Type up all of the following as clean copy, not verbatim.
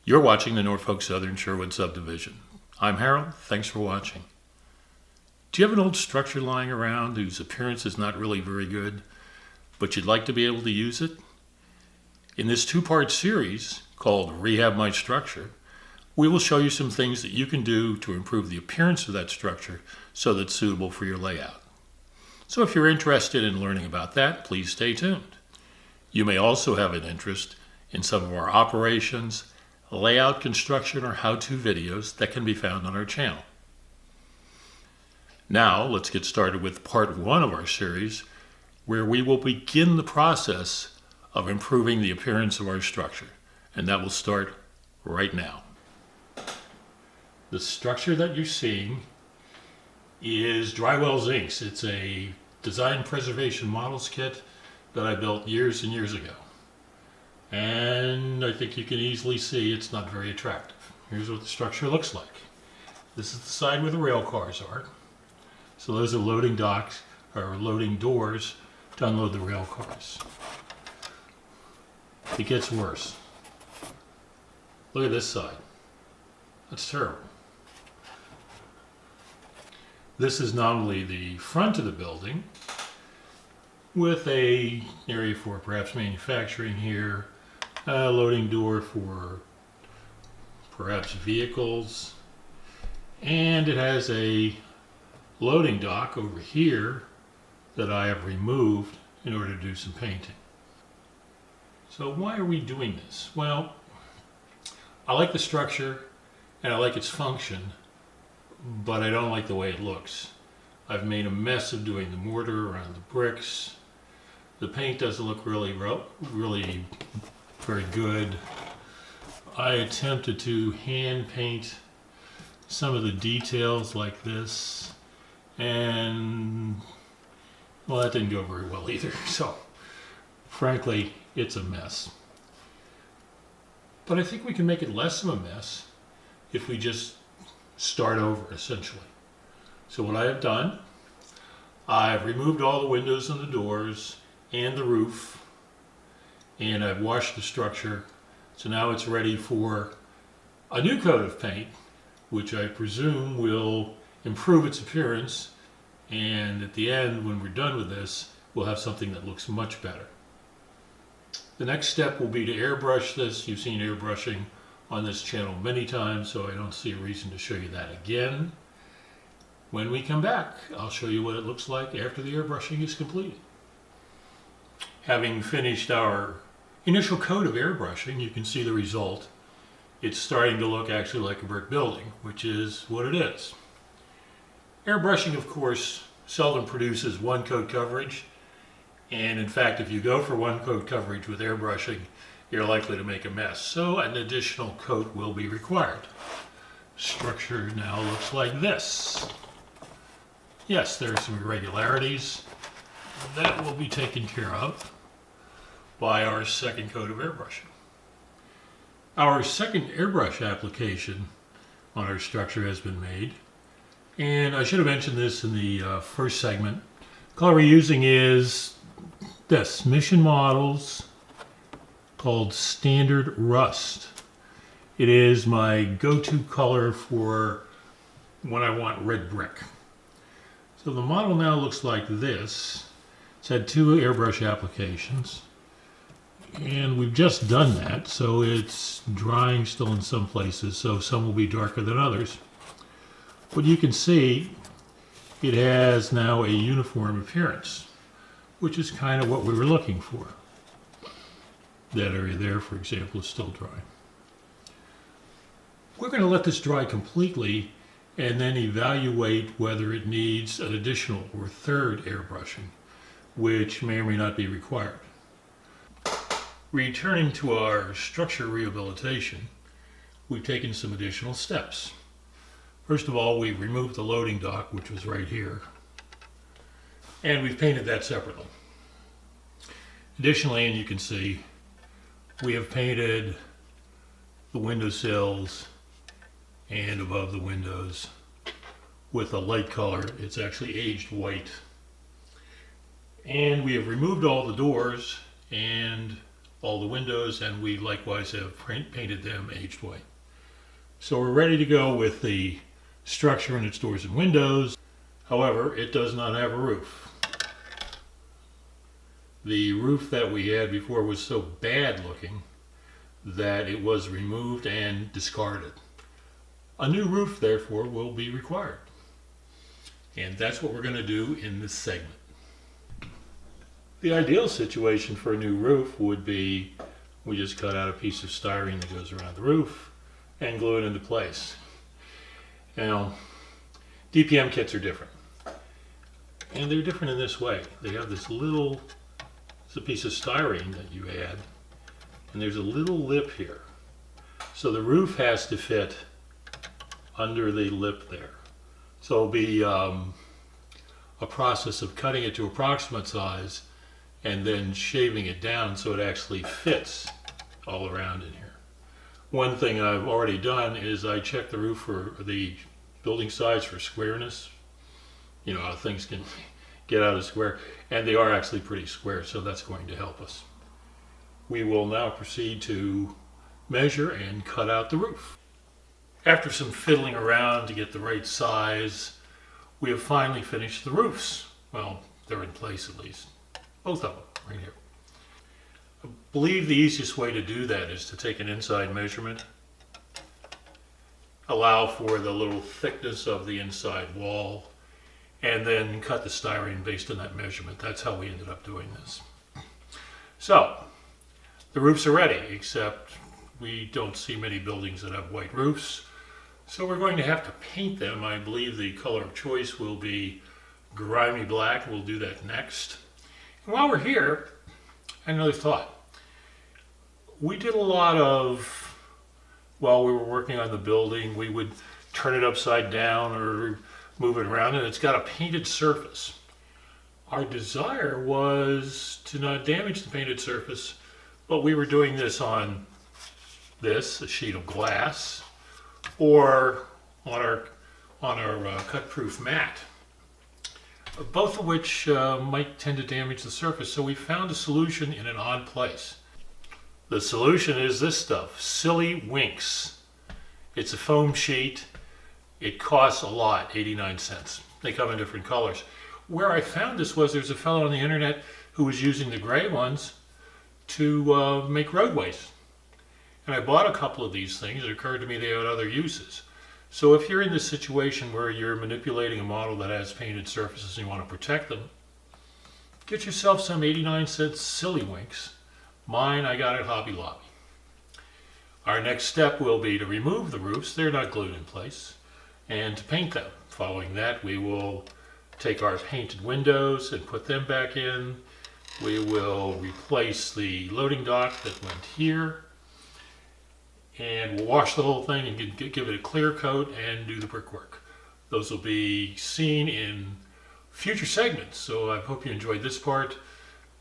You're watching the Norfolk Southern Sherwood subdivision. I'm Harold. Thanks for watching. Do you have an old structure lying around whose appearance is not really very good, but you'd like to be able to use it? In this two-part series called Rehab My Structure, we will show you some things that you can do to improve the appearance of that structure so that it's suitable for your layout. So if you're interested in learning about that, please stay tuned. You may also have an interest in some of our operations, layout, construction, or how-to videos that can be found on our channel. Now, let's get started with part one of our series, where we will begin the process of improving the appearance of our structure, and that will start right now. The structure that you're seeing is Drywell's Inks. It's a design preservation models kit that I built years and years ago. And I think you can easily see it's not very attractive. Here's what the structure looks like. This is the side where the rail cars are. So those are loading docks or loading doors to unload the rail cars. It gets worse. Look at this side. That's terrible. This is not only the front of the building with an area for perhaps manufacturing here, a loading door for perhaps vehicles, and it has a loading dock over here that I have removed in order to do some painting. So why are we doing this? Well, I like the structure and I like its function, but I don't like the way it looks. I've made a mess of doing the mortar around the bricks. The paint doesn't look really very good. I attempted to hand paint some of the details like this, and well, that didn't go very well either. So frankly, it's a mess. But I think we can make it less of a mess if we just start over, essentially. So what I have done, I've removed all the windows and the doors and the roof, and I've washed the structure, so now it's ready for a new coat of paint, which I presume will improve its appearance, and at the end, when we're done with this, we'll have something that looks much better. The next step will be to airbrush this. You've seen airbrushing on this channel many times, so I don't see a reason to show you that again. When we come back, I'll show you what it looks like after the airbrushing is completed. Having finished our initial coat of airbrushing, you can see the result. It's starting to look actually like a brick building, which is what it is. Airbrushing, of course, seldom produces one coat coverage, and in fact, if you go for one coat coverage with airbrushing, you're likely to make a mess, so an additional coat will be required. Structure now looks like this. Yes, there are some irregularities. That will be taken care of by our second coat of airbrushing. Our second airbrush application on our structure has been made, and I should have mentioned this in the first segment. The color we're using is this, Mission Models, called Standard Rust. It is my go-to color for when I want red brick. So the model now looks like this. It's had two airbrush applications, and we've just done that, so it's drying still in some places, so some will be darker than others. But you can see it has now a uniform appearance, which is kind of what we were looking for. That area there, for example, is still dry. We're going to let this dry completely and then evaluate whether it needs an additional or third airbrushing, which may or may not be required. Returning to our structure rehabilitation, we've taken some additional steps. First of all, we've removed the loading dock, which was right here, and we've painted that separately. Additionally, and you can see, we have painted the windowsills and above the windows with a light color. It's actually aged white. And we have removed all the doors and all the windows, and we likewise have painted them aged white. So we're ready to go with the structure and its doors and windows. However, it does not have a roof. The roof that we had before was so bad looking that it was removed and discarded. A new roof, therefore, will be required. And that's what we're going to do in this segment. The ideal situation for a new roof would be we just cut out a piece of styrene that goes around the roof and glue it into place. Now, DPM kits are different. And they're different in this way. They have this little, it's a piece of styrene that you add, and there's a little lip here. So the roof has to fit under the lip there. So it'll be a process of cutting it to approximate size and then shaving it down so it actually fits all around in here. One thing I've already done is I checked the roof for the building size for squareness. You know how things can get out of square, and they are actually pretty square, so that's going to help us. We will now proceed to measure and cut out the roof. After some fiddling around to get the right size, we have finally finished the roofs. Well, they're in place at least. Both of them, right here. I believe the easiest way to do that is to take an inside measurement, allow for the little thickness of the inside wall, and then cut the styrene based on that measurement. That's how we ended up doing this. So, the roofs are ready, except we don't see many buildings that have white roofs. So we're going to have to paint them. I believe the color of choice will be grimy black. We'll do that next. And while we're here, I had another thought. We did a lot of, while we were working on the building, we would turn it upside down or move it around, and it's got a painted surface. Our desire was to not damage the painted surface, but we were doing this on this, a sheet of glass, or on our cut-proof mat, both of which might tend to damage the surface. So we found a solution in an odd place. The solution is this stuff, Silly Winks. It's a foam sheet. It costs a lot, 89 cents. They come in different colors. Where I found this was there's a fellow on the internet who was using the gray ones to make roadways. And I bought a couple of these things. It occurred to me they had other uses. So if you're in this situation where you're manipulating a model that has painted surfaces and you want to protect them, get yourself some 89-cent Silly Winks. Mine I got at Hobby Lobby. Our next step will be to remove the roofs. They're not glued in place. And to paint them. Following that, we will take our painted windows and put them back in. We will replace the loading dock that went here. And we'll wash the whole thing and give it a clear coat and do the brickwork. Those will be seen in future segments, so I hope you enjoyed this part.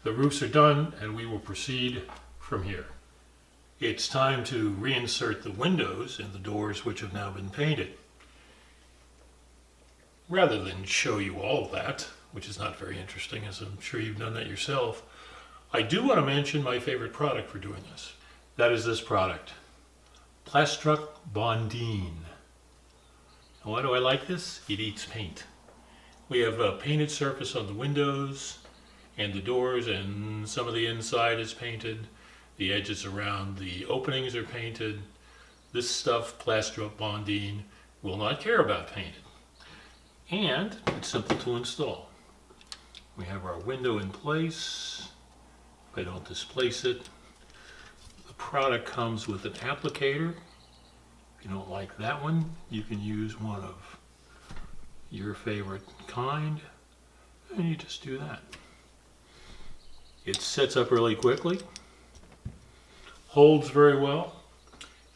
The roofs are done, and we will proceed from here. It's time to reinsert the windows and the doors, which have now been painted. Rather than show you all of that, which is not very interesting, as I'm sure you've done that yourself, I do want to mention my favorite product for doing this. That is this product. Plastruc Bondine. And why do I like this? It eats paint. We have a painted surface on the windows and the doors, and some of the inside is painted. The edges around the openings are painted. This stuff, Plastruc Bondine, will not care about painted. And it's simple to install. We have our window in place. If I don't displace it, product comes with an applicator. If you don't like that one, you can use one of your favorite kind, and you just do that. It sets up really quickly, holds very well,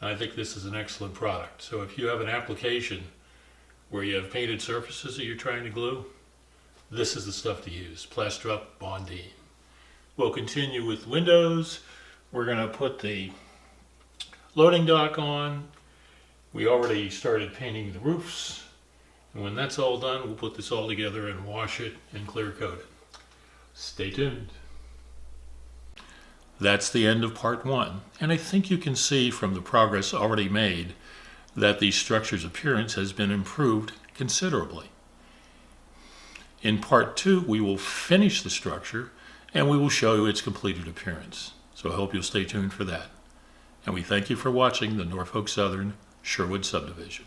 and I think this is an excellent product. So if you have an application where you have painted surfaces that you're trying to glue, this is the stuff to use, Plastruc Bondine. We'll continue with windows. We're going to put the loading dock on. We already started painting the roofs. And when that's all done, we'll put this all together and wash it and clear coat it. Stay tuned. That's the end of part 1, and I think you can see from the progress already made that the structure's appearance has been improved considerably. In part 2, we will finish the structure and we will show you its completed appearance. So I hope you'll stay tuned for that. And we thank you for watching the Norfolk Southern Sherwood subdivision.